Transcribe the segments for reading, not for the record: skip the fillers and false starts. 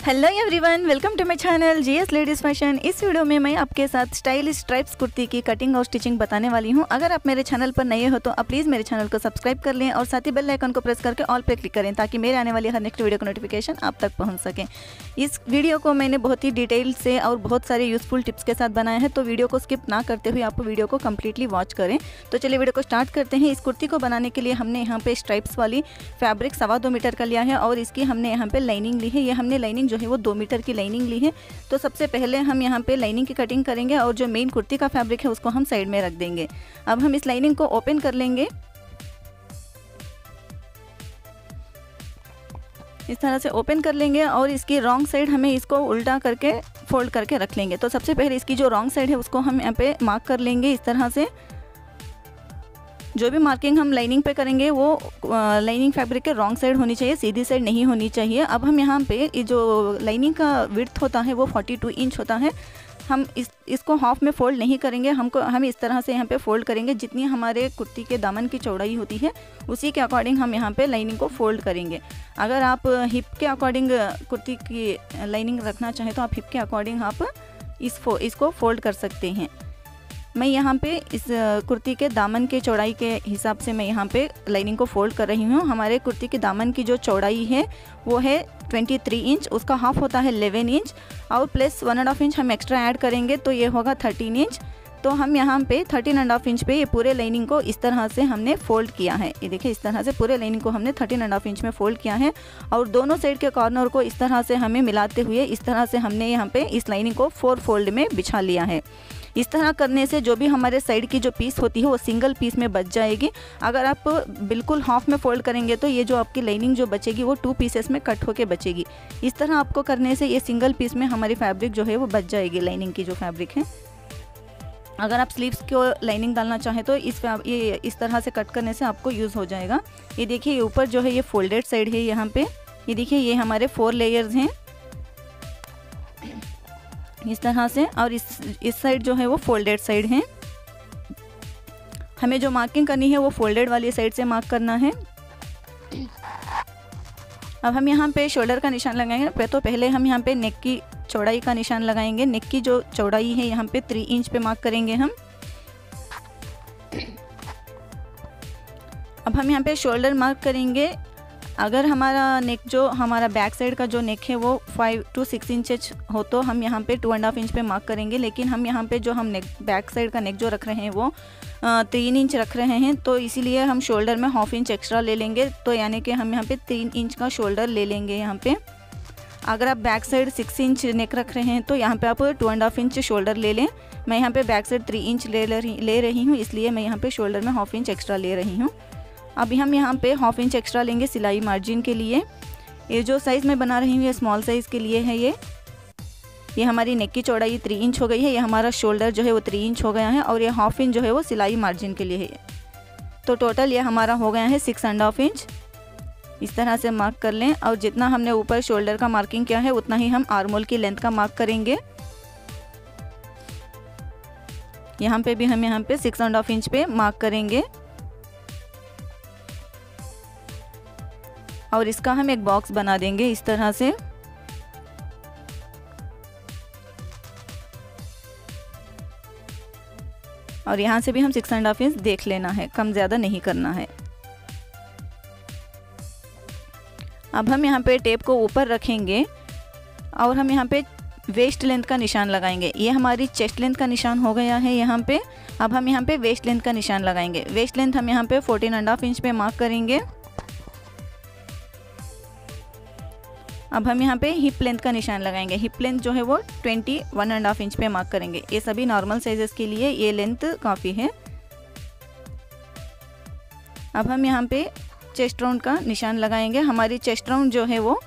Hello everyone, welcome to my channel GS ladies fashion. इस video में मैं आपके साथ स्टाइलिश स्ट्राइप्स कुर्ती की कटिंग और स्टिचिंग बताने वाली हूं। अगर आप मेरे चैनल पर नए हो तो आप प्लीज़ मेरे चैनल को सब्सक्राइब कर लें और साथ ही बेल आइकन को प्रेस करके ऑल पे क्लिक करें ताकि मेरे आने वाली हर नेक्स्ट वीडियो का नोटिफिकेशन आप तक पहुँच सके। इस वीडियो को मैंने बहुत ही डिटेल से और बहुत सारे यूज़फुल टिप्स के साथ बनाया है, तो वीडियो को स्किप ना करते हुए आप वीडियो को कम्प्लीटली वॉच करें। तो चलिए वीडियो को स्टार्ट करते हैं। इस कुर्ती को बनाने के लिए हमने यहाँ पे स्ट्राइप्स वाली फैब्रिक 2.25 मीटर का लिया है और इसकी हमने यहाँ पे लाइनिंग ली है। ये हमने लाइनिंग जो है वो 2 मीटर की लाइनिंग ली है। तो सबसे पहले हम यहाँ पे लाइनिंग की कटिंग करेंगे और जो मेन कुर्ती का फैब्रिक है उसको हम साइड में रख देंगे। अब हम इस लाइनिंग को ओपन कर लेंगे, इस तरह से ओपन कर लेंगे और इसकी रॉन्ग साइड हमें इसको उल्टा करके फोल्ड करके रख लेंगे। तो सबसे पहले इसकी जो रॉन्ग साइड है उसको हम यहाँ पे मार्क कर लेंगे। इस तरह से जो भी मार्किंग हम लाइनिंग पे करेंगे वो लाइनिंग फैब्रिक के रॉन्ग साइड होनी चाहिए, सीधी साइड नहीं होनी चाहिए। अब हम यहाँ पे ये जो लाइनिंग का विड्थ होता है वो 42 इंच होता है। हम इसको हाफ में फोल्ड नहीं करेंगे, हम इस तरह से यहाँ पे फोल्ड करेंगे। जितनी हमारे कुर्ती के दामन की चौड़ाई होती है उसी के अकॉर्डिंग हम यहाँ पे लाइनिंग को फोल्ड करेंगे। अगर आप हिप के अकॉर्डिंग कुर्ती की लाइनिंग रखना चाहें तो आप हिप के अकॉर्डिंग आप इसको फोल्ड कर सकते हैं। मैं यहाँ पे इस कुर्ती के दामन के चौड़ाई के हिसाब से मैं यहाँ पे लाइनिंग को फोल्ड कर रही हूँ। हमारे कुर्ती के दामन की जो चौड़ाई है वो है 23 इंच, उसका हाफ होता है 11 इंच और प्लस 1.5 इंच हम एक्स्ट्रा ऐड करेंगे तो ये होगा 13 इंच। तो हम यहाँ पे 13.5 इंच पे ये पूरे लाइनिंग को इस तरह से हमने फोल्ड किया है। ये देखिए, इस तरह से पूरे लाइनिंग को हमने 13.5 इंच में फोल्ड किया है और दोनों साइड के कॉर्नर को इस तरह से हमें मिलाते हुए इस तरह से हमने यहाँ पे इस लाइनिंग को 4 फोल्ड में बिछा लिया है। इस तरह करने से जो भी हमारे साइड की जो पीस होती है वो सिंगल पीस में बच जाएगी। अगर आप बिल्कुल हाफ में फोल्ड करेंगे तो ये जो आपकी लाइनिंग जो बचेगी वो 2 पीसेस में कट होके बचेगी। इस तरह आपको करने से ये सिंगल पीस में हमारी फैब्रिक जो है वो बच जाएगी, लाइनिंग की जो फैब्रिक है। अगर आप स्लीव्स को लाइनिंग डालना चाहें तो ये इस तरह से कट करने से आपको यूज़ हो जाएगा। ये देखिए, ये ऊपर जो है ये फोल्डेड साइड है। यहाँ पे ये देखिए, ये हमारे 4 लेयर्स हैं इस तरह से, और इस साइड जो है वो फोल्डेड साइड है। हमें जो मार्किंग करनी है वो फोल्डेड वाली साइड से मार्क करना है। अब हम यहाँ पे शोल्डर का निशान लगाएंगे। तो पहले हम यहाँ पे नेक की चौड़ाई का निशान लगाएंगे। नेक की जो चौड़ाई है यहाँ पे 3 इंच पे मार्क करेंगे हम। अब हम यहाँ पे शोल्डर मार्क करेंगे। अगर हमारा बैक साइड का जो नेक है वो 5 to 6 इंच हो तो हम यहाँ पे 2.5 इंच पे मार्क करेंगे। लेकिन हम यहाँ पे जो हम बैक साइड का नेक जो रख रहे हैं वो 3 इंच रख रहे हैं, तो इसीलिए हम शोल्डर में 1/2 इंच एक्स्ट्रा ले लेंगे। तो यानी कि हम यहाँ पे 3 इंच का शोल्डर ले लेंगे यहाँ पे। अगर आप बैक साइड 6 इंच नेक रख रहे हैं तो यहाँ पे आप 2.5 इंच शोल्डर ले लें। मैं यहाँ पे बैक साइड 3 इंच ले रही हूँ, इसलिए मैं यहाँ पे शोल्डर में 1/2 इंच एक्स्ट्रा ले रही हूँ। अभी हम यहाँ पे 1/2 इंच एक्स्ट्रा लेंगे सिलाई मार्जिन के लिए। ये जो साइज़ मैं बना रही हूँ ये स्मॉल साइज़ के लिए है। ये हमारी नेक की चौड़ाई 3 इंच हो गई है। ये हमारा शोल्डर जो है वो 3 इंच हो गया है और ये 1/2 इंच जो है वो सिलाई मार्जिन के लिए है। तो टोटल ये हमारा हो गया है 6.5 इंच। इस तरह से मार्क कर लें और जितना हमने ऊपर शोल्डर का मार्किंग किया है उतना ही हम आर्मोल की लेंथ का मार्क करेंगे। यहाँ पे भी हम यहाँ पे 6.5 इंच पे मार्क करेंगे और इसका हम एक बॉक्स बना देंगे इस तरह से। और यहाँ से भी हम 6.5 इंच देख लेना है, कम ज़्यादा नहीं करना है। अब हम यहाँ पे टेप को ऊपर रखेंगे और हम यहाँ पे वेस्ट लेंथ का निशान लगाएंगे। ये हमारी चेस्ट लेंथ का निशान हो गया है यहाँ पे। अब हम यहाँ पे वेस्ट लेंथ का निशान लगाएंगे। वेस्ट लेंथ हम यहाँ पे 14.5 इंच पे मार्क करेंगे। अब हम यहाँ पे हिप लेंथ का निशान लगाएंगे। हिप लेंथ जो है वो 21.5 इंच पे मार्क करेंगे। ये सभी नॉर्मल साइजेस के लिए ये लेंथ काफ़ी है। अब हम यहाँ पे चेस्ट राउंड का निशान लगाएंगे। हमारी चेस्ट राउंड जो है वो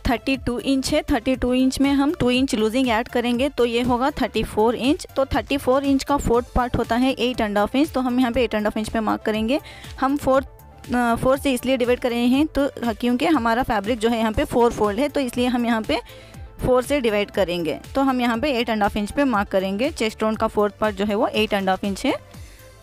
32 इंच है। 32 इंच में हम 2 इंच लूजिंग ऐड करेंगे तो ये होगा 34 इंच। तो 34 इंच का 4th पार्ट होता है 8.5 इंच। तो हम यहाँ पे 8.5 इंच पे मार्क करेंगे। हम 4 से इसलिए डिवाइड कर रहे हैं तो क्योंकि हमारा फैब्रिक जो है यहाँ पे 4 फोल्ड है, तो इसलिए हम यहाँ पे 4 से डिवाइड करेंगे। तो हम यहाँ पे 8.5 इंच पे मार्क करेंगे। चेस्ट राउंड का 4th पार्ट जो है वो 8.5 इंच है।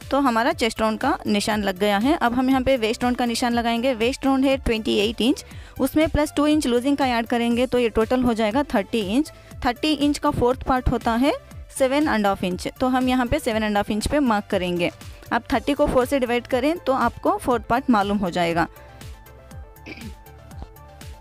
तो हमारा चेस्ट राउंड का निशान लग गया है। अब हम यहाँ पे वेस्ट राउंड का निशान लगाएंगे। वेस्ट राउंड है 28 इंच, उसमें प्लस 2 इंच लूजिंग का ऐड करेंगे तो ये टोटल हो जाएगा 30 इंच। 30 इंच का फोर्थ पार्ट होता है 7.5 इंच, तो हम यहाँ पे 7.5 इंच पे मार्क करेंगे। आप 30 को 4 से डिवाइड करें तो आपको फोर्थ पार्ट मालूम हो जाएगा।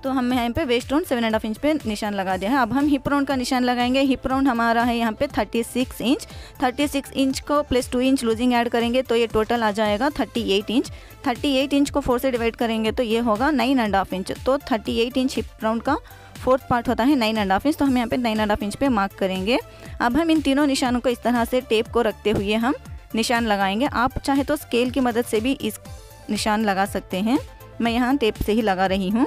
तो हम यहाँ पे वेस्ट राउंड 7.5 इंच पे निशान लगा दिया है। अब हम हिप राउंड का निशान लगाएंगे। हिप राउंड हमारा है यहाँ पे 36 इंच। 36 इंच को प्लस 2 इंच लूजिंग ऐड करेंगे तो ये टोटल आ जाएगा 38 इंच। 38 इंच को 4 से डिवाइड करेंगे तो ये होगा 9.5 इंच। तो 38 इंच हिप राउंड का फोर्थ पार्ट होता है 9.5 इंच, तो हम यहाँ पे 9.5 इंच पे मार्क करेंगे। अब हम इन तीनों निशानों को इस तरह से टेप को रखते हुए हम निशान लगाएंगे। आप चाहे तो स्केल की मदद से भी इस निशान लगा सकते हैं, मैं यहाँ टेप से ही लगा रही हूँ।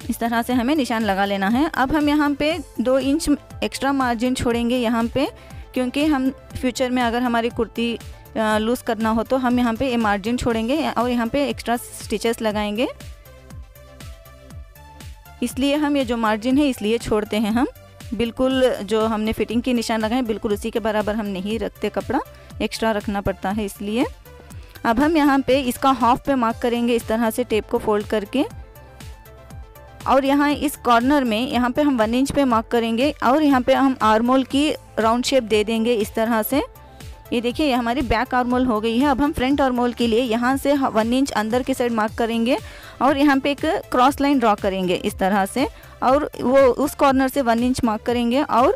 इस तरह से हमें निशान लगा लेना है। अब हम यहाँ पे 2 इंच एक्स्ट्रा मार्जिन छोड़ेंगे यहाँ पे, क्योंकि हम फ्यूचर में अगर हमारी कुर्ती लूज़ करना हो तो हम यहाँ पे ये मार्जिन छोड़ेंगे और यहाँ पे एक्स्ट्रा स्टिचेस लगाएंगे। इसलिए हम ये जो मार्जिन है इसलिए छोड़ते हैं हम, बिल्कुल जो हमने फिटिंग की निशान लगाए बिल्कुल उसी के बराबर हम नहीं रखते, कपड़ा एक्स्ट्रा रखना पड़ता है इसलिए। अब हम यहाँ पे इसका हाफ पे मार्क करेंगे इस तरह से टेप को फोल्ड करके, और यहाँ इस कॉर्नर में यहाँ पे हम 1 इंच पे मार्क करेंगे और यहाँ पे हम आर्मोल की राउंड शेप दे देंगे इस तरह से। ये देखिए ये हमारी बैक आर्मोल हो गई है। अब हम फ्रंट आर्मोल के लिए यहाँ से 1 इंच अंदर की साइड मार्क करेंगे और यहाँ पे एक क्रॉस लाइन ड्रॉ करेंगे इस तरह से, और वो उस कॉर्नर से 1 इंच मार्क करेंगे और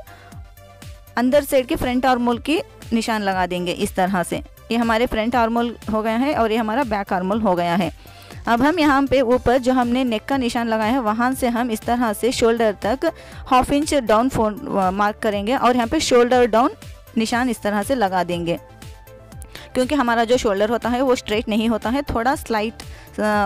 अंदर साइड के फ्रंट आर्मोल की निशान लगा देंगे इस तरह से। ये हमारे फ्रंट आर्मोल हो गया है और ये हमारा बैक आर्मोल हो गया है। अब हम यहाँ पे ऊपर जो हमने नेक का निशान लगाया है वहाँ से हम इस तरह से शोल्डर तक 1/2 इंच डाउन मार्क करेंगे और यहाँ पे शोल्डर डाउन निशान इस तरह से लगा देंगे, क्योंकि हमारा जो शोल्डर होता है वो स्ट्रेट नहीं होता है, थोड़ा स्लाइट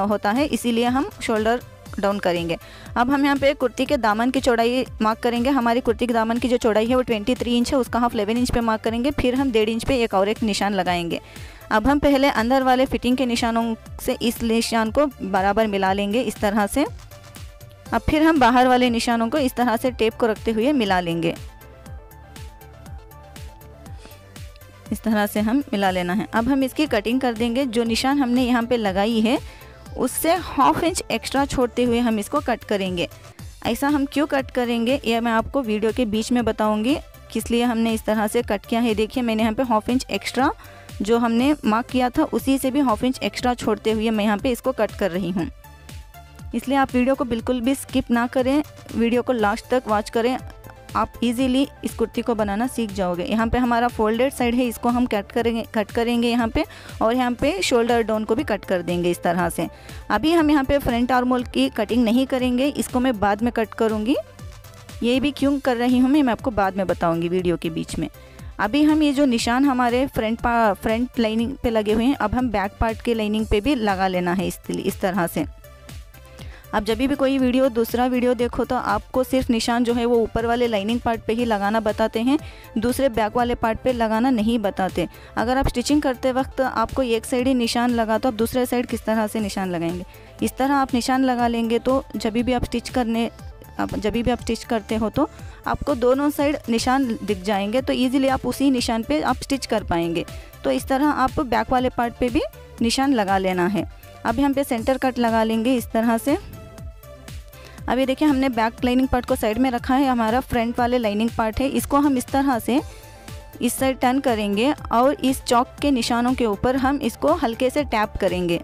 होता है, इसीलिए हम शोल्डर डाउन करेंगे। अब हम यहाँ पे कुर्ती के दामन की चौड़ाई मार्क करेंगे। हमारी कुर्ती के दामन की जो चौड़ाई है वो 23 इंच है, उसका हाफ 11 इंच पे मार्क करेंगे। फिर हम 1.5 इंच पे एक निशान लगाएंगे। अब हम पहले अंदर वाले फिटिंग के निशानों से इस निशान को बराबर मिला लेंगे इस तरह से। अब फिर हम बाहर वाले निशानों को इस तरह से टेप को रखते हुए मिला लेंगे। इस तरह से हम मिला लेना है। अब हम इसकी कटिंग कर देंगे। जो निशान हमने यहाँ पे लगाई है उससे 1/2 इंच एक्स्ट्रा छोड़ते हुए हम इसको कट करेंगे। ऐसा हम क्यों कट करेंगे यह मैं आपको वीडियो के बीच में बताऊंगी, किस लिए हमने इस तरह से कट किया है। देखिए मैंने यहाँ पे 1/2 इंच एक्स्ट्रा जो हमने मार्क किया था उसी से भी 1/2 इंच एक्स्ट्रा छोड़ते हुए मैं यहाँ पे इसको कट कर रही हूँ। इसलिए आप वीडियो को बिल्कुल भी स्किप ना करें, वीडियो को लास्ट तक वॉच करें, आप इजीली इस कुर्ती को बनाना सीख जाओगे। यहाँ पे हमारा फोल्डेड साइड है, इसको हम कट करेंगे यहाँ पे, और यहाँ पे शोल्डर डाउन को भी कट कर देंगे इस तरह से। अभी हम यहाँ पे फ्रंट आर्मोल की कटिंग नहीं करेंगे, इसको मैं बाद में कट करूँगी। ये भी क्यों कर रही हूँ मैं आपको बाद में बताऊँगी वीडियो के बीच में। अभी हम ये जो निशान हमारे फ्रंट लाइनिंग पे लगे हुए हैं, अब हम बैक पार्ट के लाइनिंग पे भी लगा लेना है इस तरह से। अब जब भी कोई दूसरा वीडियो देखो तो आपको सिर्फ निशान जो है वो ऊपर वाले लाइनिंग पार्ट पे ही लगाना बताते हैं, दूसरे बैक वाले पार्ट पे लगाना नहीं बताते। अगर आप स्टिचिंग करते वक्त आपको एक साइड ही निशान लगा तो आप दूसरे साइड किस तरह से निशान लगाएंगे। इस तरह आप निशान लगा लेंगे तो जब भी आप स्टिच करते हो तो आपको दोनों साइड निशान दिख जाएंगे, तो ईजिली आप उसी निशान पे आप स्टिच कर पाएंगे। तो इस तरह आप बैक वाले पार्ट पे भी निशान लगा लेना है। अब यहाँ पे सेंटर कट लगा लेंगे इस तरह से। अभी देखिए हमने बैक लाइनिंग पार्ट को साइड में रखा है, हमारा फ्रंट वाले लाइनिंग पार्ट है, इसको हम इस तरह से इस साइड टर्न करेंगे और इस चौक के निशानों के ऊपर हम इसको हल्के से टैप करेंगे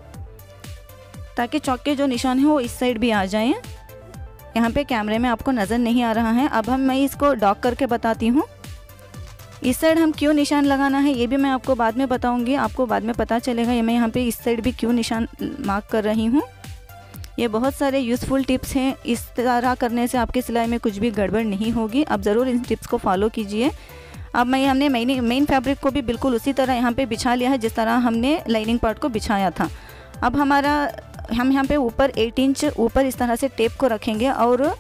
ताकि चौक के जो निशान है वो इस साइड भी आ जाएं। यहाँ पे कैमरे में आपको नज़र नहीं आ रहा है। अब मैं इसको डॉक करके बताती हूँ। इस साइड हम क्यों निशान लगाना है ये भी मैं आपको बाद में बताऊँगी, आपको बाद में पता चलेगा ये मैं यहाँ पे इस साइड भी क्यों निशान मार्क कर रही हूँ। ये बहुत सारे यूज़फुल टिप्स हैं, इस तरह करने से आपकी सिलाई में कुछ भी गड़बड़ नहीं होगी। आप ज़रूर इन टिप्स को फॉलो कीजिए। अब हमने मेन फैब्रिक को भी बिल्कुल उसी तरह यहाँ पे बिछा लिया है जिस तरह हमने लाइनिंग पार्ट को बिछाया था। अब हम यहाँ पे ऊपर 8 इंच ऊपर इस तरह से टेप को रखेंगे और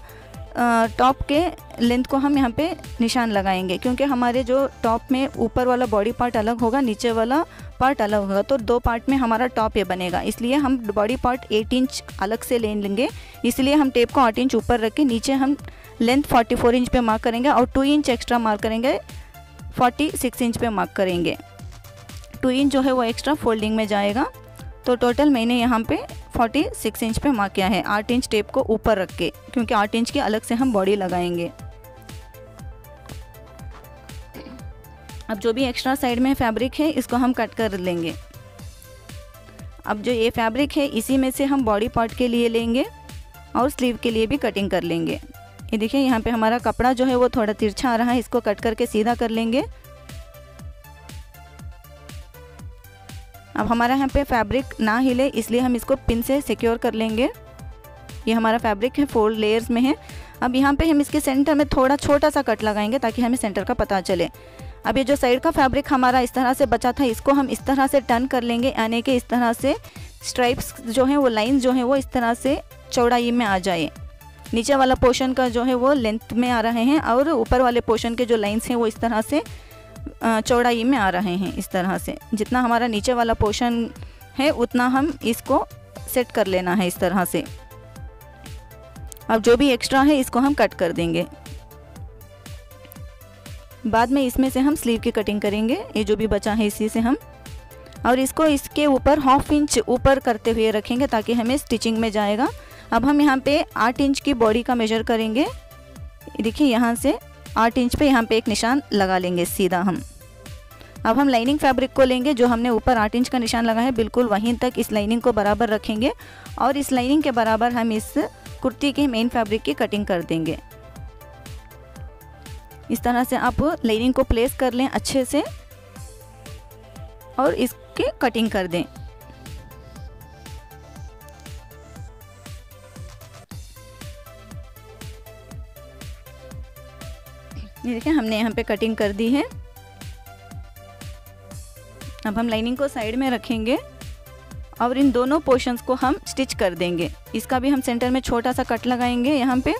टॉप के लेंथ को हम यहाँ पे निशान लगाएंगे, क्योंकि हमारे जो टॉप में ऊपर वाला बॉडी पार्ट अलग होगा, नीचे वाला पार्ट अलग होगा, तो 2 पार्ट में हमारा टॉप ये बनेगा। इसलिए हम बॉडी पार्ट 8 इंच अलग से ले लेंगे, इसलिए हम टेप को 8 इंच ऊपर रख के नीचे हम लेंथ 44 इंच पे मार्क करेंगे और 2 इंच एक्स्ट्रा मार्क करेंगे, 46 इंच पे मार्क करेंगे। 2 इंच जो है वो एक्स्ट्रा फोल्डिंग में जाएगा। तो टोटल मैंने यहाँ पे 46 इंच पे मार्क किया है, 8 इंच टेप को ऊपर रख के, क्योंकि 8 इंच की अलग से हम बॉडी लगाएंगे। अब जो भी एक्स्ट्रा साइड में फैब्रिक है इसको हम कट कर लेंगे। अब जो ये फैब्रिक है इसी में से हम बॉडी पार्ट के लिए लेंगे और स्लीव के लिए भी कटिंग कर लेंगे। ये देखिए यहाँ पे हमारा कपड़ा जो है वो थोड़ा तिरछा आ रहा है, इसको कट करके सीधा कर लेंगे। अब हमारा यहाँ पे फैब्रिक ना हिले इसलिए हम इसको पिन से सिक्योर कर लेंगे। ये हमारा फैब्रिक है 4 लेयर्स में है। अब यहाँ पे हम इसके सेंटर में थोड़ा छोटा सा कट लगाएंगे ताकि हमें सेंटर का पता चले। अब ये जो साइड का फैब्रिक हमारा इस तरह से बचा था इसको हम इस तरह से टर्न कर लेंगे, यानी कि इस तरह से स्ट्राइप्स जो हैं वो लाइंस जो हैं वो इस तरह से चौड़ाई में आ जाए। नीचे वाला पोर्शन का जो है वो लेंथ में आ रहे हैं और ऊपर वाले पोर्शन के जो लाइंस हैं वो इस तरह से चौड़ाई में आ रहे हैं। इस तरह से जितना हमारा नीचे वाला पोर्शन है उतना हम इसको सेट कर लेना है इस तरह से। अब जो भी एक्स्ट्रा है इसको हम कट कर देंगे। बाद में इसमें से हम स्लीव की कटिंग करेंगे। ये जो भी बचा है इसी से हम, और इसको इसके ऊपर 1/2 इंच ऊपर करते हुए रखेंगे ताकि हमें स्टिचिंग में जाएगा। अब हम यहाँ पे 8 इंच की बॉडी का मेजर करेंगे। देखिए यहाँ से 8 इंच पे यहाँ पे एक निशान लगा लेंगे सीधा हम। अब हम लाइनिंग फैब्रिक को लेंगे, जो हमने ऊपर 8 इंच का निशान लगा है बिल्कुल वहीं तक इस लाइनिंग को बराबर रखेंगे और इस लाइनिंग के बराबर हम इस कुर्ती के मेन फैब्रिक की कटिंग कर देंगे। इस तरह से आप लाइनिंग को प्लेस कर लें अच्छे से और इसकी कटिंग कर दें। ये देखिए हमने यहाँ पे कटिंग कर दी है। अब हम लाइनिंग को साइड में रखेंगे और इन दोनों पोर्शंस को हम स्टिच कर देंगे। इसका भी हम सेंटर में छोटा सा कट लगाएंगे। यहाँ पे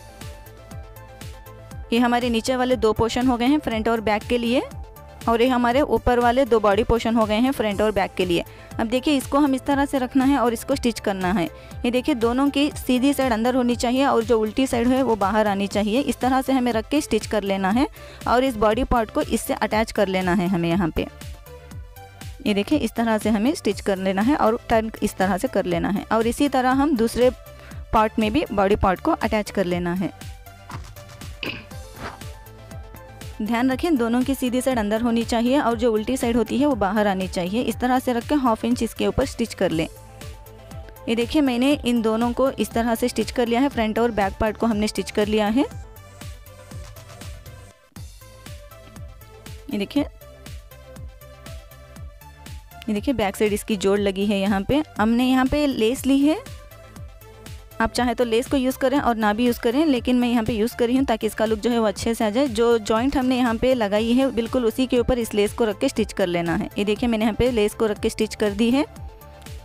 ये हमारे नीचे वाले 2 पोर्शन हो गए हैं फ्रंट और बैक के लिए, और ये हमारे ऊपर वाले 2 बॉडी पोर्शन हो गए हैं फ्रंट और बैक के लिए। अब देखिए इसको हम इस तरह से रखना है और इसको स्टिच करना है। ये देखिए दोनों की सीधी साइड अंदर होनी चाहिए और जो उल्टी साइड है वो बाहर आनी चाहिए। इस तरह से हमें रख के स्टिच कर लेना है और इस बॉडी पार्ट को इससे अटैच कर लेना है हमें यहाँ पे। ये देखिए इस तरह से हमें स्टिच कर लेना है और टर्न इस तरह से कर लेना है, और इसी तरह हम दूसरे पार्ट में भी बॉडी पार्ट को अटैच कर लेना है। ध्यान रखें दोनों की सीधी साइड अंदर होनी चाहिए और जो उल्टी साइड होती है वो बाहर आनी चाहिए। इस तरह से रख के 1/2 इंच इसके ऊपर स्टिच कर लें। ये देखिए मैंने इन दोनों को इस तरह से स्टिच कर लिया है। फ्रंट और बैक पार्ट को हमने स्टिच कर लिया है। ये देखिए बैक साइड इसकी जोड़ लगी है। यहाँ पे हमने यहाँ पे लेस ली है। आप चाहे तो लेस को यूज़ करें और ना भी यूज़ करें, लेकिन मैं यहाँ पे यूज़ करी हूँ ताकि इसका लुक जो है वो अच्छे से आ जाए। जो जॉइंट हमने यहाँ पे लगाई है बिल्कुल उसी के ऊपर इस लेस को रख के स्टिच कर लेना है। ये देखिए मैंने यहाँ पे लेस को रख के स्टिच कर दी है।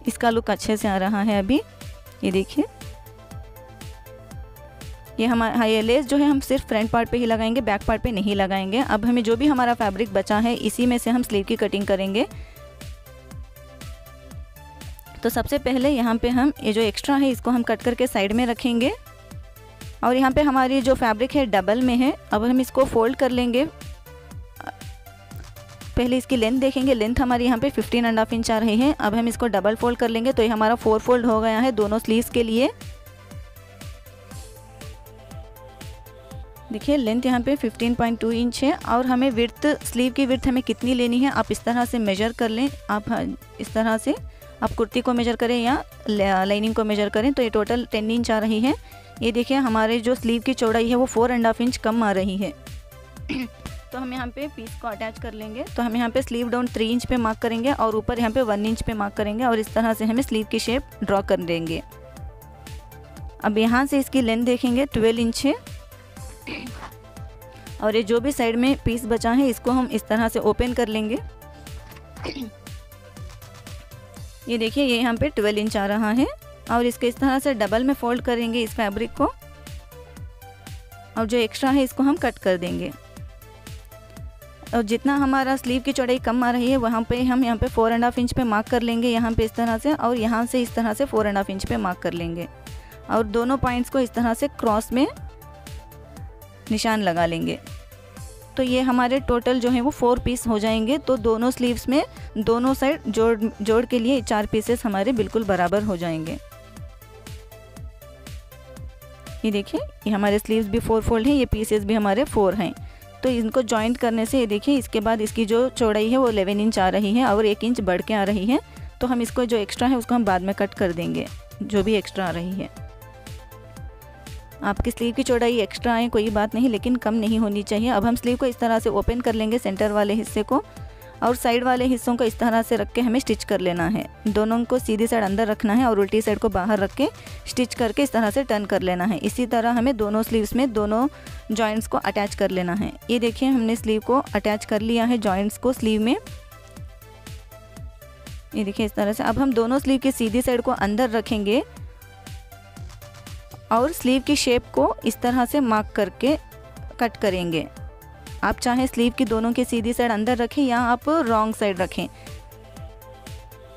इसका लुक अच्छे से आ रहा है अभी। ये देखिए ये हमारा ये लेस जो है हम सिर्फ फ्रंट पार्ट पे ही लगाएंगे, बैक पार्ट पे नहीं लगाएंगे। अब हमें जो भी हमारा फैब्रिक बचा है इसी में से हम स्लीव की कटिंग करेंगे। तो सबसे पहले यहाँ पे हम ये जो एक्स्ट्रा है इसको हम कट करके साइड में रखेंगे, और यहाँ पे हमारी जो फैब्रिक है डबल में है। अब हम इसको फोल्ड कर लेंगे। पहले इसकी लेंथ देखेंगे। लेंथ हमारी यहाँ पे 15.5 इंच आ रही है। अब हम इसको डबल फोल्ड कर लेंगे तो ये हमारा 4 फोल्ड हो गया है दोनों स्लीव्स के लिए। देखिए लेंथ यहाँ पे 15.2 इंच है, और हमें विड्थ स्लीव की विड्थ हमें कितनी लेनी है आप इस तरह से मेजर कर लें। आप इस तरह से आप कुर्ती को मेजर करें या लाइनिंग को मेजर करें तो ये टोटल 10 इंच आ रही है। ये देखिए हमारे जो स्लीव की चौड़ाई है वो 4.5 इंच कम आ रही है। तो हम यहाँ पे पीस को अटैच कर लेंगे। तो हम यहाँ पे स्लीव डाउन 3 इंच पे मार्क करेंगे और ऊपर यहाँ पे 1 इंच पे मार्क करेंगे, और इस तरह से हमें स्लीव की शेप ड्रॉ कर देंगे। अब यहाँ से इसकी लेंथ देखेंगे 12 इंच है, और ये जो भी साइड में पीस बचा है इसको हम इस तरह से ओपन कर लेंगे। ये देखिए ये यहाँ पे 12 इंच आ रहा है, और इसको इस तरह से डबल में फोल्ड करेंगे इस फैब्रिक को, और जो एक्स्ट्रा है इसको हम कट कर देंगे। और जितना हमारा स्लीव की चौड़ाई कम आ रही है वहाँ पे हम यहाँ पे 4.5 इंच पे मार्क कर लेंगे यहाँ पे इस तरह से, और यहाँ से इस तरह से 4.5 इंच पे मार्क कर लेंगे, और दोनों पॉइंट्स को इस तरह से क्रॉस में निशान लगा लेंगे। तो ये हमारे टोटल जो है वो 4 पीस हो जाएंगे। तो दोनों स्लीव्स में दोनों साइड जोड़ के लिए 4 पीसेस हमारे बिल्कुल बराबर हो जाएंगे। ये देखिए, ये हमारे स्लीव्स भी 4 फोल्ड हैं, ये पीसेस भी हमारे 4 हैं। तो इनको जॉइंट करने से ये देखिए, इसके बाद इसकी जो चौड़ाई है वो 11 इंच आ रही है और 1 इंच बढ़ के आ रही है। तो हम इसको जो एक्स्ट्रा है उसको हम बाद में कट कर देंगे, जो भी एक्स्ट्रा आ रही है। आपकी स्लीव की चौड़ाई एक्स्ट्रा आए कोई बात नहीं, लेकिन कम नहीं होनी चाहिए। अब हम स्लीव को इस तरह से ओपन कर लेंगे, सेंटर वाले हिस्से को, और साइड वाले हिस्सों को इस तरह से रख के हमें स्टिच कर लेना है। दोनों को सीधी साइड अंदर रखना है और उल्टी साइड को बाहर रख के स्टिच करके इस तरह से टर्न कर लेना है। इसी तरह हमें दोनों स्लीव्स में दोनों जॉइंट्स को अटैच कर लेना है। ये देखिए, हमने स्लीव को अटैच कर लिया है जॉइंट्स को स्लीव में। ये देखिए इस तरह से। अब हम दोनों स्लीव की सीधी साइड को अंदर रखेंगे और स्लीव की शेप को इस तरह से मार्क करके कट करेंगे। आप चाहे स्लीव की दोनों की सीधी साइड अंदर रखें या आप रॉन्ग साइड रखें।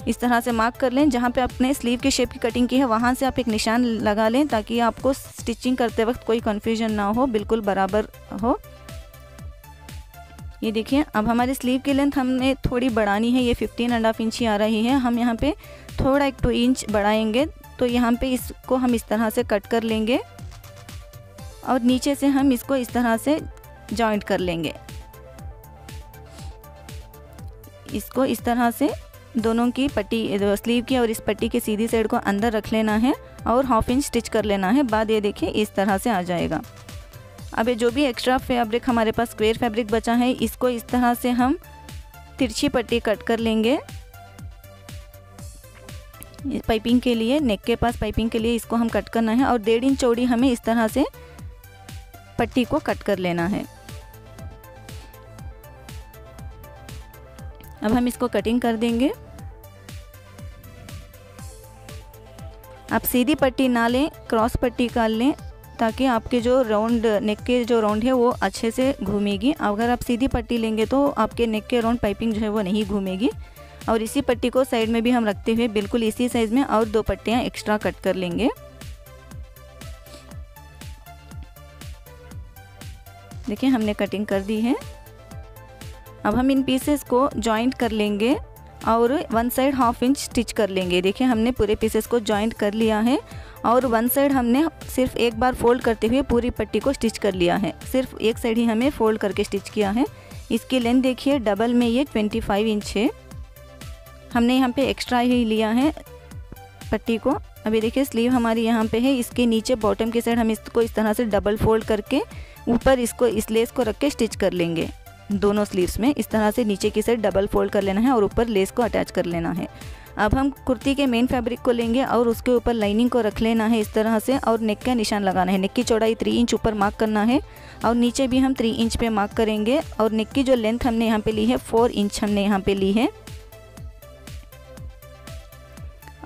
इस तरह से मार्क कर लें। जहाँ पे आपने स्लीव की शेप की कटिंग की है वहाँ से आप एक निशान लगा लें, ताकि आपको स्टिचिंग करते वक्त कोई कन्फ्यूजन ना हो, बिल्कुल बराबर हो। ये देखिए, अब हमारी स्लीव की लेंथ हमने थोड़ी बढ़ानी है, ये 15.5 इंच आ रही है। हम यहाँ पे थोड़ा 1-2 इंच बढ़ाएंगे। तो यहाँ पे इसको हम इस तरह से कट कर लेंगे और नीचे से हम इसको इस तरह से जॉइंट कर लेंगे। इसको इस तरह से दोनों की पट्टी, स्लीव की और इस पट्टी की सीधी साइड को अंदर रख लेना है और 1/2 इंच स्टिच कर लेना है। बाद ये देखिए इस तरह से आ जाएगा। अब ये जो भी एक्स्ट्रा फैब्रिक हमारे पास स्क्वायर फैब्रिक बचा है, इसको इस तरह से हम तिरछी पट्टी कट कर लेंगे। पाइपिंग के लिए, नेक के पास पाइपिंग के लिए इसको हम कट करना है और 1.5 इंच चौड़ी हमें इस तरह से पट्टी को कट कर लेना है। अब हम इसको कटिंग कर देंगे। आप सीधी पट्टी ना लें, क्रॉस पट्टी कर लें, ताकि आपके जो राउंड नेक के जो राउंड है वो अच्छे से घूमेगी। अगर आप सीधी पट्टी लेंगे तो आपके नेक के राउंड पाइपिंग जो है वो नहीं घूमेगी। और इसी पट्टी को साइड में भी हम रखते हुए बिल्कुल इसी साइज़ में और 2 पट्टियाँ एक्स्ट्रा कट कर लेंगे। देखिए, हमने कटिंग कर दी है। अब हम इन पीसेस को जॉइंट कर लेंगे और 1 साइड 1/2 इंच स्टिच कर लेंगे। देखिए, हमने पूरे पीसेस को जॉइंट कर लिया है और 1 साइड हमने सिर्फ एक बार फोल्ड करते हुए पूरी पट्टी को स्टिच कर लिया है। सिर्फ एक साइड ही हमें फोल्ड करके स्टिच किया है। इसकी लेंथ देखिए, डबल में ये 25 इंच है। हमने यहाँ पे एक्स्ट्रा ही लिया है पट्टी को। अभी देखिए, स्लीव हमारी यहाँ पे है, इसके नीचे बॉटम की साइड हम इसको इस तरह से डबल फोल्ड करके ऊपर इसको इस लेस को रख के स्टिच कर लेंगे। दोनों स्लीव्स में इस तरह से नीचे की साइड डबल फोल्ड कर लेना है और ऊपर लेस को अटैच कर लेना है। अब हम कुर्ती के मेन फैब्रिक को लेंगे और उसके ऊपर लाइनिंग को रख लेना है इस तरह से और नेक का निशान लगाना है। नेक की चौड़ाई 3 इंच ऊपर मार्क करना है और नीचे भी हम 3 इंच पे मार्क करेंगे। और नेक की जो लेंथ हमने यहाँ पे ली है 4 इंच हमने यहाँ पे ली है।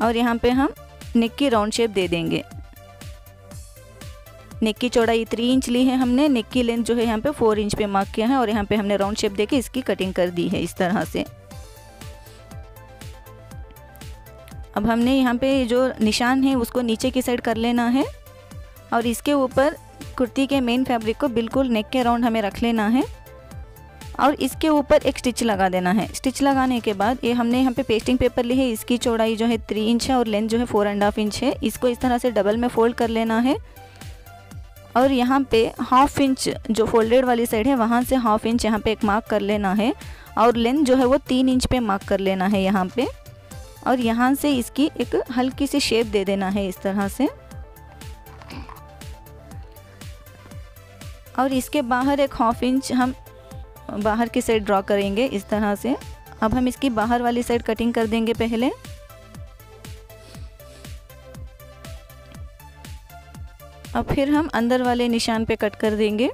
और यहाँ पे हम नेक की राउंड शेप दे देंगे। नेक की चौड़ाई 3 इंच ली है हमने, नेक की लेंथ जो है यहाँ पे 4 इंच पे मार्क किया है और यहाँ पे हमने राउंड शेप देके इसकी कटिंग कर दी है इस तरह से। अब हमने यहाँ पे जो निशान है उसको नीचे की साइड कर लेना है और इसके ऊपर कुर्ती के मेन फैब्रिक को बिल्कुल नेक के राउंड हमें रख लेना है और इसके ऊपर एक स्टिच लगा देना है। स्टिच लगाने के बाद ये हमने यहाँ पे पेस्टिंग पेपर ली है, इसकी चौड़ाई जो है 3 इंच है और लेंथ जो है 4.5 इंच है। इसको इस तरह से डबल में फोल्ड कर लेना है और यहाँ पे 1/2 इंच जो फोल्डेड वाली साइड है वहाँ से 1/2 इंच यहाँ पे एक मार्क कर लेना है और लेंथ जो है वो 3 इंच पे मार्क कर लेना है यहाँ पे। और यहाँ से इसकी एक हल्की सी शेप दे देना है इस तरह से और इसके बाहर एक 1/2 इंच हम बाहर की साइड ड्रॉ करेंगे इस तरह से। अब हम इसकी बाहर वाली साइड कटिंग कर देंगे पहले। अब फिर हम अंदर वाले निशान पे कट कर देंगे।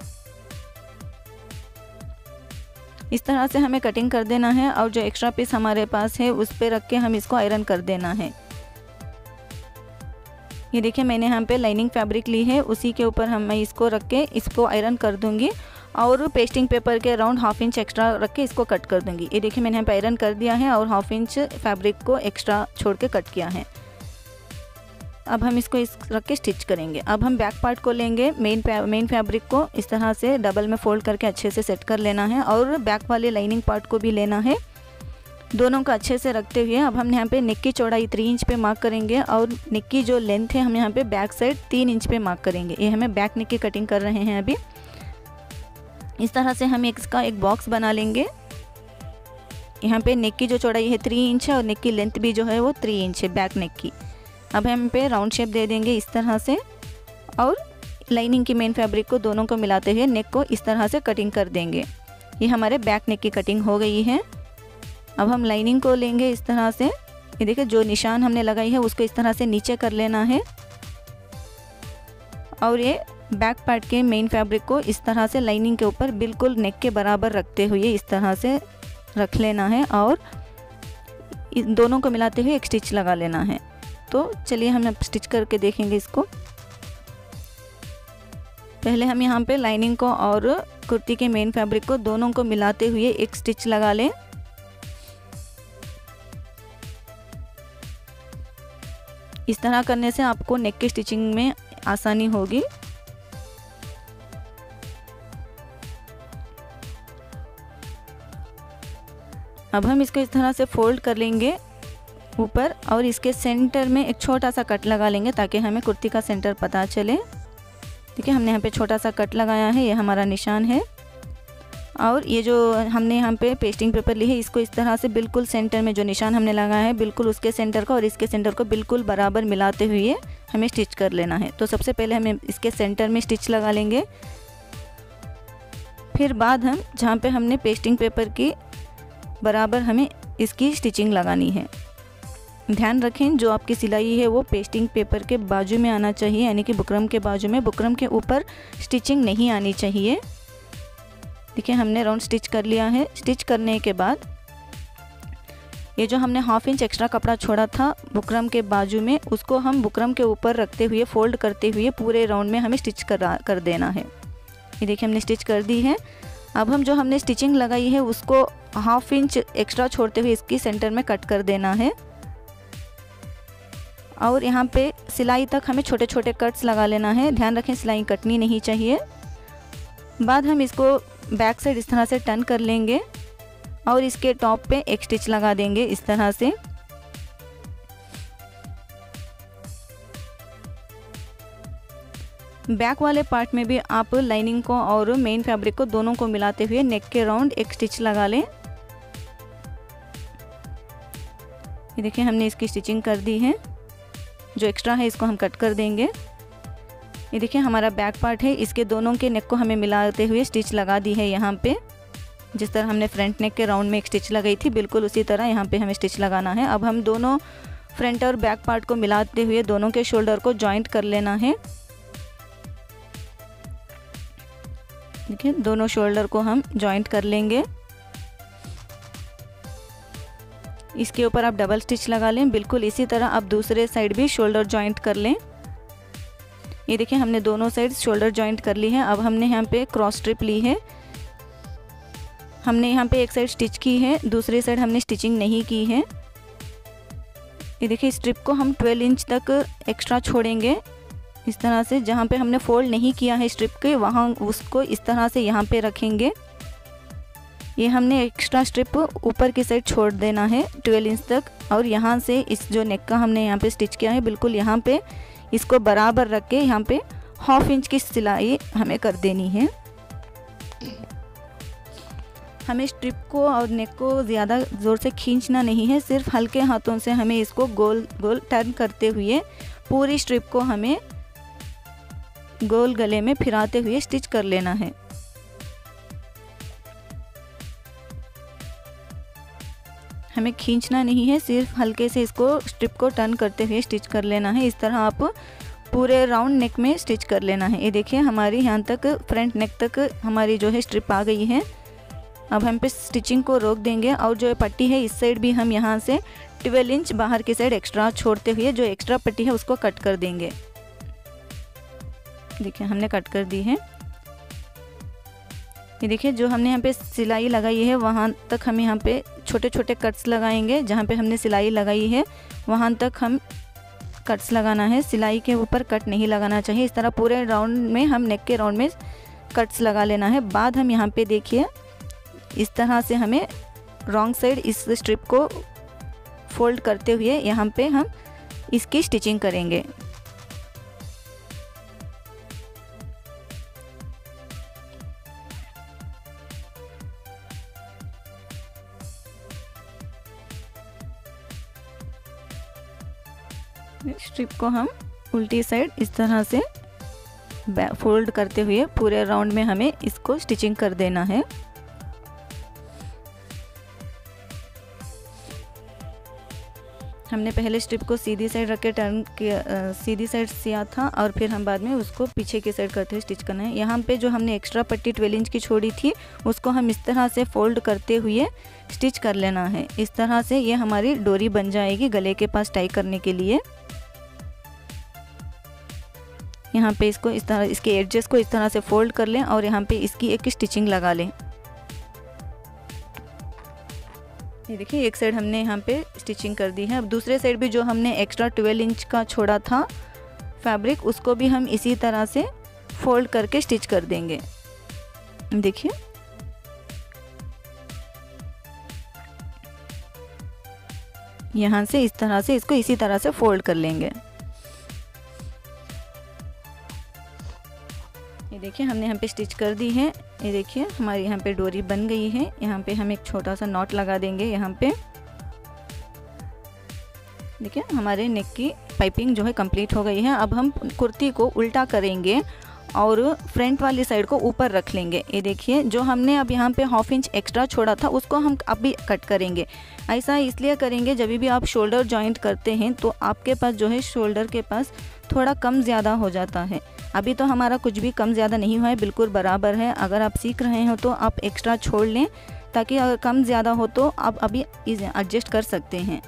इस तरह से हमें कटिंग कर देना है और जो एक्स्ट्रा पीस हमारे पास है उस पे रख के हम इसको आयरन कर देना है। ये देखिए, मैंने यहाँ पे लाइनिंग फैब्रिक ली है, उसी के ऊपर मैं इसको रख के इसको आयरन कर दूंगी और पेस्टिंग पेपर के अराउंड 1/2 इंच एक्स्ट्रा रख के इसको कट कर दूंगी। ये देखिए, मैंने यहाँ पे आयरन कर दिया है और 1/2 इंच फैब्रिक को एक्स्ट्रा छोड़ के कट किया है। अब हम इसको इस रख के स्टिच करेंगे। अब हम बैक पार्ट को लेंगे, मेन फैब्रिक को इस तरह से डबल में फोल्ड करके अच्छे से सेट कर लेना है और बैक वाले लाइनिंग पार्ट को भी लेना है। दोनों को अच्छे से रखते हुए अब हम यहाँ पे नेक की चौड़ाई 3 इंच पे मार्क करेंगे और नेक की जो लेंथ है हम यहाँ पे बैक साइड 3 इंच पे मार्क करेंगे। ये हमें बैक नेक की कटिंग कर रहे हैं अभी। इस तरह से हम इसका एक बॉक्स बना लेंगे। यहाँ पे नेक की जो चौड़ाई है 3 इंच है और नेक की लेंथ भी जो है वो 3 इंच है बैक नेक की। अब हम पे राउंड शेप दे देंगे इस तरह से और लाइनिंग की मेन फैब्रिक को दोनों को मिलाते हुए नेक को इस तरह से कटिंग कर देंगे। ये हमारे बैक नेक की कटिंग हो गई है। अब हम लाइनिंग को लेंगे इस तरह से। ये देखिए जो निशान हमने लगाई है उसको इस तरह से नीचे कर लेना है और ये बैक पार्ट के मेन फैब्रिक को इस तरह से लाइनिंग के ऊपर बिल्कुल नेक के बराबर रखते हुए इस तरह से रख लेना है और इन दोनों को मिलाते हुए एक स्टिच लगा लेना है। तो चलिए हम स्टिच करके देखेंगे इसको। पहले हम यहाँ पे लाइनिंग को और कुर्ती के मेन फैब्रिक को दोनों को मिलाते हुए एक स्टिच लगा लें। इस तरह करने से आपको नेक की स्टिचिंग में आसानी होगी। अब हम इसको इस तरह से फोल्ड कर लेंगे ऊपर और इसके सेंटर में एक छोटा सा कट लगा लेंगे ताकि हमें कुर्ती का सेंटर पता चले। ठीक है, हमने यहाँ पे छोटा सा कट लगाया है, ये हमारा निशान है। और ये जो हमने यहाँ पे पेस्टिंग पेपर ली है इसको इस तरह से बिल्कुल सेंटर में जो निशान हमने लगाया है बिल्कुल उसके सेंटर को और इसके सेंटर को बिल्कुल बराबर मिलाते हुए हमें स्टिच कर लेना है। तो सबसे पहले हमें इसके सेंटर में स्टिच लगा लेंगे। फिर बाद हम जहाँ पे हमने पेस्टिंग पेपर की बराबर हमें इसकी स्टिचिंग लगानी है। ध्यान रखें जो आपकी सिलाई है वो पेस्टिंग पेपर के बाजू में आना चाहिए, यानी कि बुकरम के बाजू में, बुकरम के ऊपर स्टिचिंग नहीं आनी चाहिए। देखिए हमने राउंड स्टिच कर लिया है। स्टिच करने के बाद ये जो हमने हाफ इंच एक्स्ट्रा कपड़ा छोड़ा था बुकरम के बाजू में उसको हम बुकरम के ऊपर रखते हुए फोल्ड करते हुए पूरे राउंड में हमें स्टिच कर देना है। ये देखिए हमने स्टिच कर दी है। अब हम जो हमने स्टिचिंग लगाई है उसको हाफ इंच एक्स्ट्रा छोड़ते हुए इसकी सेंटर में कट कर देना है और यहाँ पे सिलाई तक हमें छोटे छोटे कट्स लगा लेना है। ध्यान रखें सिलाई कटनी नहीं चाहिए। बाद हम इसको बैक साइड इस तरह से टर्न कर लेंगे और इसके टॉप पे एक स्टिच लगा देंगे इस तरह से। बैक वाले पार्ट में भी आप लाइनिंग को और मेन फैब्रिक को दोनों को मिलाते हुए नेक के राउंड एक स्टिच लगा लें। ये देखिए हमने इसकी स्टिचिंग कर दी है। जो एक्स्ट्रा है इसको हम कट कर देंगे। ये देखिए हमारा बैक पार्ट है, इसके दोनों के नेक को हमें मिलाते हुए स्टिच लगा दी है। यहाँ पे जिस तरह हमने फ्रंट नेक के राउंड में एक स्टिच लगाई थी बिल्कुल उसी तरह यहाँ पे हमें स्टिच लगाना है। अब हम दोनों फ्रंट और बैक पार्ट को मिलाते हुए दोनों के शोल्डर को जॉइंट कर लेना है। देखिए दोनों शोल्डर को हम जॉइंट कर लेंगे। इसके ऊपर आप डबल स्टिच लगा लें। बिल्कुल इसी तरह आप दूसरे साइड भी शोल्डर जॉइंट कर लें। ये देखिए हमने दोनों साइड शोल्डर जॉइंट कर ली है। अब हमने यहाँ पे क्रॉस स्ट्रिप ली है। हमने यहाँ पे एक साइड स्टिच की है, दूसरी साइड हमने स्टिचिंग नहीं की है। ये देखिए स्ट्रिप को हम 12 इंच तक एक्स्ट्रा छोड़ेंगे इस तरह से। जहाँ पे हमने फोल्ड नहीं किया है स्ट्रिप के वहाँ उसको इस तरह से यहाँ पे रखेंगे। ये हमने एक्स्ट्रा स्ट्रिप ऊपर की साइड छोड़ देना है 12 इंच तक और यहाँ से इस जो नेक का हमने यहाँ पे स्टिच किया है बिल्कुल यहाँ पे इसको बराबर रख के यहाँ पे हाफ इंच की सिलाई हमें कर देनी है। हमें स्ट्रिप को और नेक को ज़्यादा ज़ोर से खींचना नहीं है, सिर्फ हल्के हाथों से हमें इसको गोल गोल टर्न करते हुए पूरी स्ट्रिप को हमें गोल गले में फिराते हुए स्टिच कर लेना है। हमें खींचना नहीं है, सिर्फ हल्के से इसको स्ट्रिप को टर्न करते हुए स्टिच कर लेना है। इस तरह आप पूरे राउंड नेक में स्टिच कर लेना है। ये देखिए हमारी यहाँ तक फ्रंट नेक तक हमारी जो है स्ट्रिप आ गई है। अब हम पे स्टिचिंग को रोक देंगे और जो पट्टी है इस साइड भी हम यहाँ से 12 इंच बाहर की साइड एक्स्ट्रा छोड़ते हुए जो एक्स्ट्रा पट्टी है उसको कट कर देंगे। देखिए हमने कट कर दी है। ये देखिए जो हमने यहाँ पे सिलाई लगाई है वहाँ तक हम यहाँ पे छोटे छोटे कट्स लगाएंगे। जहाँ पे हमने सिलाई लगाई है वहाँ तक हम कट्स लगाना है, सिलाई के ऊपर कट नहीं लगाना चाहिए। इस तरह पूरे राउंड में हम नेक के राउंड में कट्स लगा लेना है। बाद हम यहाँ पे देखिए इस तरह से हमें रॉन्ग साइड इस स्ट्रिप को फोल्ड करते हुए यहाँ पे हम इसकी स्टिचिंग करेंगे। स्ट्रिप को हम उल्टी साइड इस तरह से फोल्ड करते हुए पूरे राउंड में हमें इसको स्टिचिंग कर देना है। हमने पहले स्ट्रिप को सीधी साइड रख के टर्न किया, सीधी साइड सिया था और फिर हम बाद में उसको पीछे की साइड करते हुए स्टिच करना है। यहाँ पे जो हमने एक्स्ट्रा पट्टी 12 इंच की छोड़ी थी उसको हम इस तरह से फोल्ड करते हुए स्टिच कर लेना है। इस तरह से ये हमारी डोरी बन जाएगी गले के पास टाई करने के लिए। यहाँ पे इसको इस तरह, इसके एडजेस को इस तरह से फोल्ड कर लें और यहाँ पे इसकी एक स्टिचिंग लगा लें। ये देखिए एक साइड हमने यहाँ पे स्टिचिंग कर दी है। अब दूसरे साइड भी जो हमने एक्स्ट्रा 12 इंच का छोड़ा था फैब्रिक, उसको भी हम इसी तरह से फोल्ड करके स्टिच कर देंगे। देखिए यहाँ से इस तरह से इसको इसी तरह से फोल्ड कर लेंगे। ये देखिए हमने यहाँ पे स्टिच कर दी है। ये देखिए हमारी यहाँ पे डोरी बन गई है। यहाँ पे हम एक छोटा सा नॉट लगा देंगे। यहाँ पे देखिए हमारे नेक की पाइपिंग जो है कंप्लीट हो गई है। अब हम कुर्ती को उल्टा करेंगे और फ्रंट वाली साइड को ऊपर रख लेंगे। ये देखिए जो हमने अब यहाँ पे 1/2 इंच एक्स्ट्रा छोड़ा था उसको हम अभी कट करेंगे। ऐसा इसलिए करेंगे जब भी आप शोल्डर जॉइंट करते हैं तो आपके पास जो है शोल्डर के पास थोड़ा कम ज़्यादा हो जाता है। अभी तो हमारा कुछ भी कम ज़्यादा नहीं हुआ है, बिल्कुल बराबर है। अगर आप सीख रहे हो तो आप एक्स्ट्रा छोड़ लें ताकि अगर कम ज़्यादा हो तो आप अभी एडजस्ट कर सकते हैं।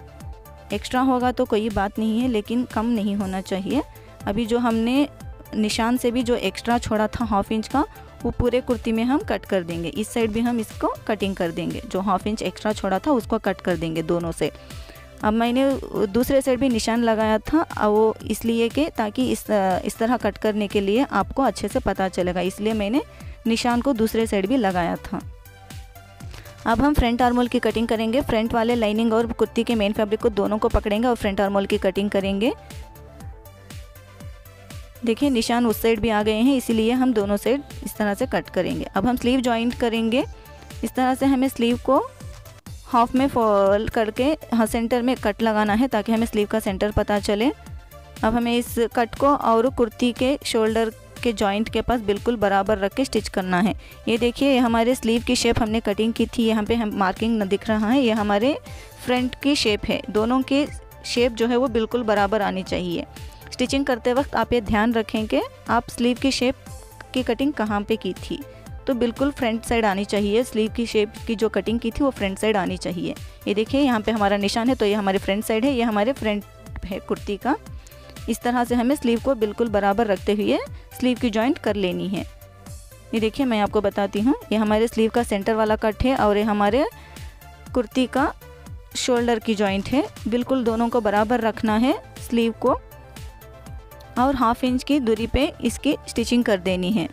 एक्स्ट्रा होगा तो कोई बात नहीं है लेकिन कम नहीं होना चाहिए। अभी जो हमने निशान से भी जो एक्स्ट्रा छोड़ा था 1/2 इंच का वो पूरे कुर्ती में हम कट कर देंगे। इस साइड भी हम इसको कटिंग कर देंगे। जो 1/2 इंच एक्स्ट्रा छोड़ा था उसको कट कर देंगे दोनों से। अब मैंने दूसरे साइड भी निशान लगाया था वो इसलिए कि ताकि इस तरह कट करने के लिए आपको अच्छे से पता चलेगा, इसलिए मैंने निशान को दूसरे साइड भी लगाया था। अब हम फ्रंट आर्मोल की कटिंग करेंगे। फ्रंट वाले लाइनिंग और कुर्ती के मेन फैब्रिक को दोनों को पकड़ेंगे और फ्रंट आर्मोल की कटिंग करेंगे। देखिए निशान उस साइड भी आ गए हैं, इसीलिए हम दोनों साइड इस तरह से कट करेंगे। अब हम स्लीव जॉइंट करेंगे। इस तरह से हमें स्लीव को हाफ में फोल्ड करके सेंटर में कट लगाना है ताकि हमें स्लीव का सेंटर पता चले। अब हमें इस कट को और कुर्ती के शोल्डर के जॉइंट के पास बिल्कुल बराबर रख के स्टिच करना है। ये देखिए हमारे स्लीव की शेप हमने कटिंग की थी, यहाँ पे हम मार्किंग न दिख रहा है, ये हमारे फ्रंट की शेप है। दोनों की शेप जो है वो बिल्कुल बराबर आनी चाहिए। स्टिचिंग करते वक्त आप ये ध्यान रखें कि आप स्लीव की शेप की कटिंग कहाँ पे की थी, तो बिल्कुल फ्रंट साइड आनी चाहिए। स्लीव की शेप की जो कटिंग की थी वो फ्रंट साइड आनी चाहिए। ये देखिए यहाँ पे हमारा निशान है तो ये हमारे फ्रंट साइड है, ये हमारे फ्रंट है कुर्ती का। इस तरह से हमें स्लीव को बिल्कुल बराबर रखते हुए स्लीव की जॉइंट कर लेनी है। ये देखिए मैं आपको बताती हूँ, ये हमारे स्लीव का सेंटर वाला कट है और ये हमारे कुर्ती का शोल्डर की जॉइंट है। बिल्कुल दोनों को बराबर रखना है स्लीव को और 1/2 इंच की दूरी पे इसकी स्टिचिंग कर देनी है।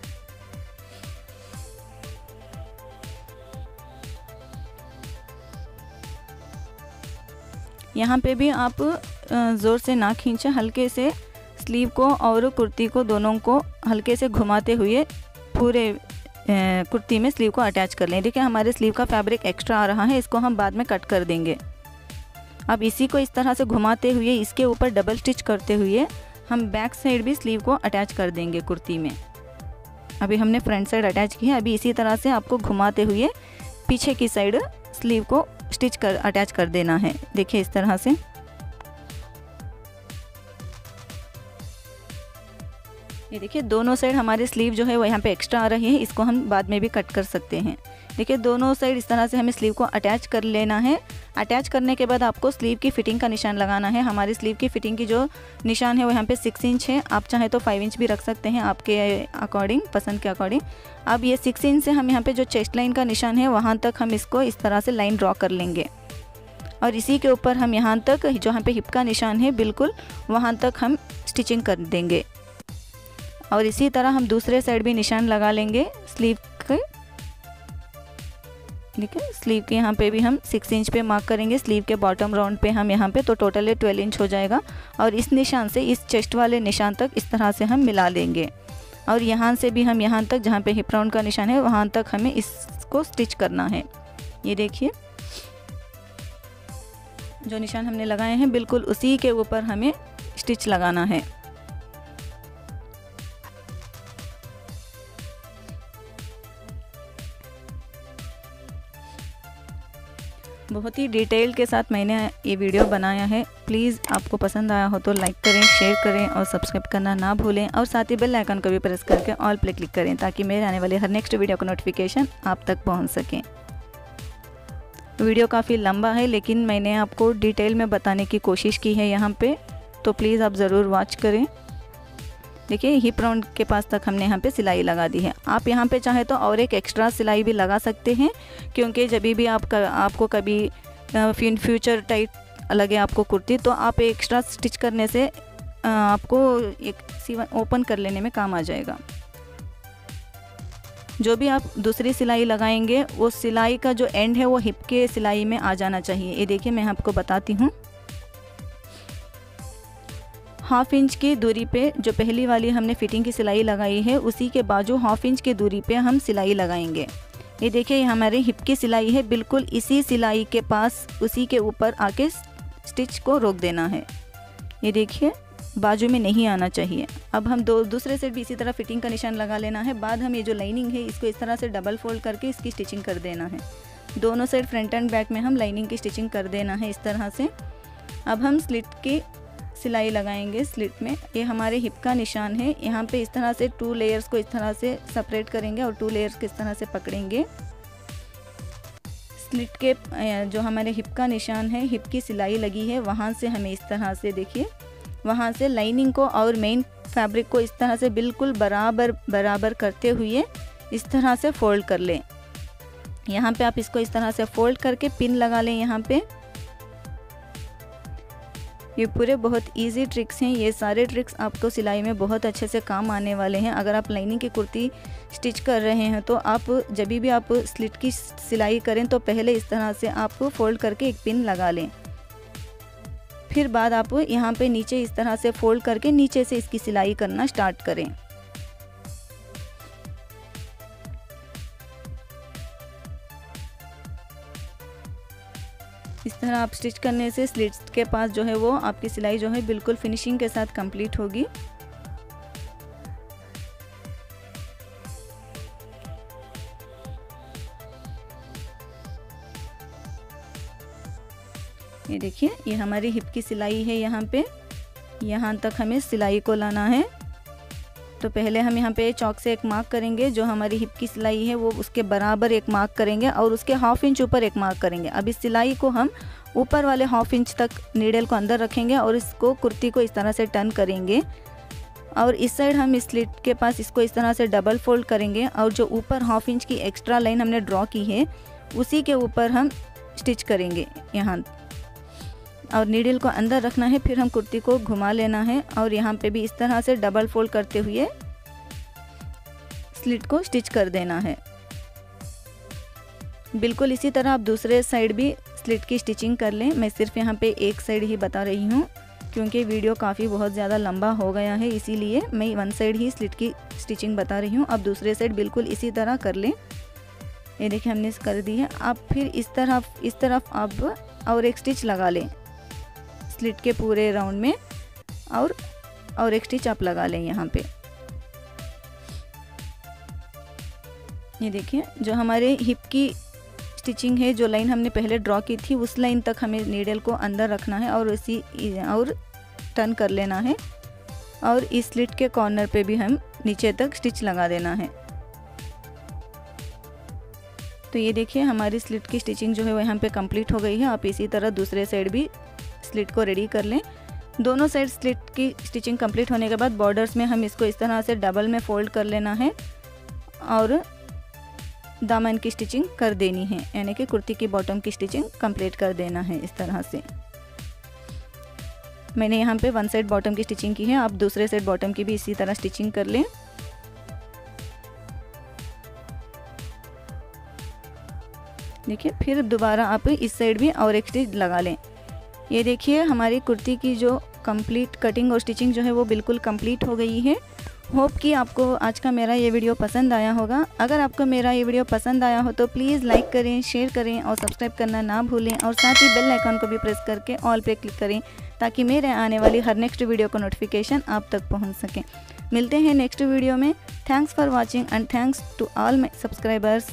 यहाँ पे भी आप ज़ोर से ना खींचें, हल्के से स्लीव को और कुर्ती को दोनों को हल्के से घुमाते हुए पूरे कुर्ती में स्लीव को अटैच कर लें। देखिए हमारे स्लीव का फैब्रिक एक्स्ट्रा आ रहा है, इसको हम बाद में कट कर देंगे। अब इसी को इस तरह से घुमाते हुए इसके ऊपर डबल स्टिच करते हुए हम बैक साइड भी स्लीव को अटैच कर देंगे कुर्ती में। अभी हमने फ्रंट साइड अटैच की है, अभी इसी तरह से आपको घुमाते हुए पीछे की साइड स्लीव को अटैच कर देना है। देखिए इस तरह से। ये देखिए दोनों साइड हमारे स्लीव जो है वो यहाँ पे एक्स्ट्रा आ रही है, इसको हम बाद में भी कट कर सकते हैं। देखिए दोनों साइड इस तरह से हमें स्लीव को अटैच कर लेना है। अटैच करने के बाद आपको स्लीव की फिटिंग का निशान लगाना है। हमारी स्लीव की फिटिंग की जो निशान है वो यहाँ पे 6 इंच है, आप चाहे तो 5 इंच भी रख सकते हैं आपके अकॉर्डिंग, पसंद के अकॉर्डिंग। अब ये 6 इंच से हम यहाँ पे जो चेस्ट लाइन का निशान है वहाँ तक हम इसको इस तरह से लाइन ड्रॉ कर लेंगे और इसी के ऊपर हम यहाँ तक जो यहाँ पे हिप का निशान है बिल्कुल वहाँ तक हम स्टिचिंग कर देंगे। और इसी तरह हम दूसरे साइड भी निशान लगा लेंगे स्लीव के। ठीक है। स्लीव के यहाँ पे भी हम 6 इंच पे मार्क करेंगे, स्लीव के बॉटम राउंड पे हम यहाँ पे, तो टोटल 12 इंच हो जाएगा। और इस निशान से इस चेस्ट वाले निशान तक इस तरह से हम मिला लेंगे। और यहाँ से भी हम यहाँ तक, जहाँ पे हिप राउंड का निशान है वहाँ तक हमें इसको स्टिच करना है। ये देखिए जो निशान हमने लगाए हैं बिल्कुल उसी के ऊपर हमें स्टिच लगाना है। बहुत ही डिटेल के साथ मैंने ये वीडियो बनाया है। प्लीज़ आपको पसंद आया हो तो लाइक करें, शेयर करें और सब्सक्राइब करना ना भूलें। और साथ ही बेल आइकन को भी प्रेस करके ऑल पे क्लिक करें ताकि मेरे आने वाले हर नेक्स्ट वीडियो का नोटिफिकेशन आप तक पहुंच सके। वीडियो काफ़ी लंबा है लेकिन मैंने आपको डिटेल में बताने की कोशिश की है यहाँ पे, तो प्लीज़ आप ज़रूर वॉच करें। देखिए हिप राउंड के पास तक हमने यहाँ पे सिलाई लगा दी है। आप यहाँ पे चाहे तो और एक एक्स्ट्रा सिलाई भी लगा सकते हैं, क्योंकि जब भी आपको कभी फ्यूचर टाइट लगे आपको कुर्ती, तो आप एक्स्ट्रा स्टिच करने से आपको एक सीवन ओपन कर लेने में काम आ जाएगा। जो भी आप दूसरी सिलाई लगाएंगे वो सिलाई का जो एंड है वो हिप के सिलाई में आ जाना चाहिए। ये देखिए मैं आपको बताती हूँ। 1/2 इंच की दूरी पे जो पहली वाली हमने फिटिंग की सिलाई लगाई है उसी के बाजू 1/2 इंच की दूरी पे हम सिलाई लगाएंगे। ये देखिए हमारे हिप की सिलाई है, बिल्कुल इसी सिलाई के पास उसी के ऊपर आके स्टिच को रोक देना है। ये देखिए बाजू में नहीं आना चाहिए। अब हम दूसरे साइड भी इसी तरह फिटिंग का निशान लगा लेना है। बाद हम ये जो लाइनिंग है इसको इस तरह से डबल फोल्ड करके इसकी स्टिचिंग कर देना है। दोनों साइड फ्रंट एंड बैक में हम लाइनिंग की स्टिचिंग कर देना है इस तरह से। अब हम स्लिट की सिलाई लगाएंगे। स्लिट में ये हमारे हिप का निशान है, यहाँ पे इस तरह से 2 लेयर्स को इस तरह से सेपरेट करेंगे और 2 लेयर्स को इस तरह से पकड़ेंगे। स्लिट के जो हमारे हिप का निशान है, हिप की सिलाई लगी है, वहाँ से हमें इस तरह से देखिए वहाँ से लाइनिंग को और मेन फैब्रिक को इस तरह से बिल्कुल बराबर करते हुए इस तरह से फोल्ड कर लें। यहाँ पे आप इसको इस तरह से फोल्ड करके पिन लगा लें यहाँ पे। ये पूरे बहुत इजी ट्रिक्स हैं। ये सारे ट्रिक्स आपको सिलाई में बहुत अच्छे से काम आने वाले हैं। अगर आप लाइनिंग की कुर्ती स्टिच कर रहे हैं तो आप जब भी आप स्लिट की सिलाई करें तो पहले इस तरह से आप फोल्ड करके एक पिन लगा लें। फिर बाद आप यहाँ पे नीचे इस तरह से फोल्ड करके नीचे से इसकी सिलाई करना स्टार्ट करें। इस तरह आप स्टिच करने से स्लिट्स के पास जो है वो आपकी सिलाई जो है बिल्कुल फिनिशिंग के साथ कंप्लीट होगी। ये देखिए ये हमारी हिप की सिलाई है, यहाँ पे यहाँ तक हमें सिलाई को लाना है। तो पहले हम यहाँ पे चौक से एक मार्क करेंगे, जो हमारी हिप की सिलाई है वो उसके बराबर एक मार्क करेंगे और उसके 1/2 इंच ऊपर एक मार्क करेंगे। अब इस सिलाई को हम ऊपर वाले 1/2 इंच तक नीडल को अंदर रखेंगे और इसको कुर्ती को इस तरह से टर्न करेंगे और इस साइड हम इस स्लिट के पास इसको इस तरह से डबल फोल्ड करेंगे और जो ऊपर 1/2 इंच की एक्स्ट्रा लाइन हमने ड्रॉ की है उसी के ऊपर हम स्टिच करेंगे यहाँ, और नीडल को अंदर रखना है। फिर हम कुर्ती को घुमा लेना है और यहाँ पे भी इस तरह से डबल फोल्ड करते हुए स्लिट को स्टिच कर देना है। बिल्कुल इसी तरह आप दूसरे साइड भी स्लिट की स्टिचिंग कर लें। मैं सिर्फ यहाँ पे एक साइड ही बता रही हूँ क्योंकि वीडियो काफ़ी बहुत ज़्यादा लंबा हो गया है, इसीलिए मैं वन साइड ही स्लिट की स्टिचिंग बता रही हूँ। अब दूसरे साइड बिल्कुल इसी तरह कर लें। ये देखिए हमने कर दी है। अब फिर इस तरफ आप और एक स्टिच लगा लें स्लिट के पूरे राउंड में और एक स्टिच आप लगा लें यहाँ पे। ये देखिए जो हमारे हिप की स्टिचिंग है, जो लाइन हमने पहले ड्रॉ की थी उस लाइन तक हमें नीडल को अंदर रखना है और और टर्न कर लेना है और इस स्लिट के कॉर्नर पे भी हम नीचे तक स्टिच लगा देना है। तो ये देखिए हमारी स्लिट की स्टिचिंग जो है वो यहाँ पे कंप्लीट हो गई है। आप इसी तरह दूसरे साइड भी स्लिट को रेडी कर लें। दोनों साइड स्लिट की स्टिचिंग कंप्लीट होने के बाद बॉर्डर्स में हम इसको इस तरह से डबल में फोल्ड कर लेना है और दामन की स्टिचिंग कर देनी है, यानी कि कुर्ती की बॉटम की स्टिचिंग कंप्लीट कर देना है। इस तरह से मैंने यहाँ पे वन साइड बॉटम की स्टिचिंग की है, आप दूसरे साइड बॉटम की भी इसी तरह स्टिचिंग कर लें। देखिए फिर दोबारा आप इस साइड भी और एक स्टिच लगा लें। ये देखिए हमारी कुर्ती की जो कंप्लीट कटिंग और स्टिचिंग जो है वो बिल्कुल कंप्लीट हो गई है। होप कि आपको आज का मेरा ये वीडियो पसंद आया होगा। अगर आपको मेरा ये वीडियो पसंद आया हो तो प्लीज़ लाइक करें, शेयर करें और सब्सक्राइब करना ना भूलें, और साथ ही बेल आइकन को भी प्रेस करके ऑल पे क्लिक करें ताकि मेरे आने वाली हर नेक्स्ट वीडियो का नोटिफिकेशन आप तक पहुंच सके। मिलते हैं नेक्स्ट वीडियो में। Thanks for watching and thanks to all my subscribers.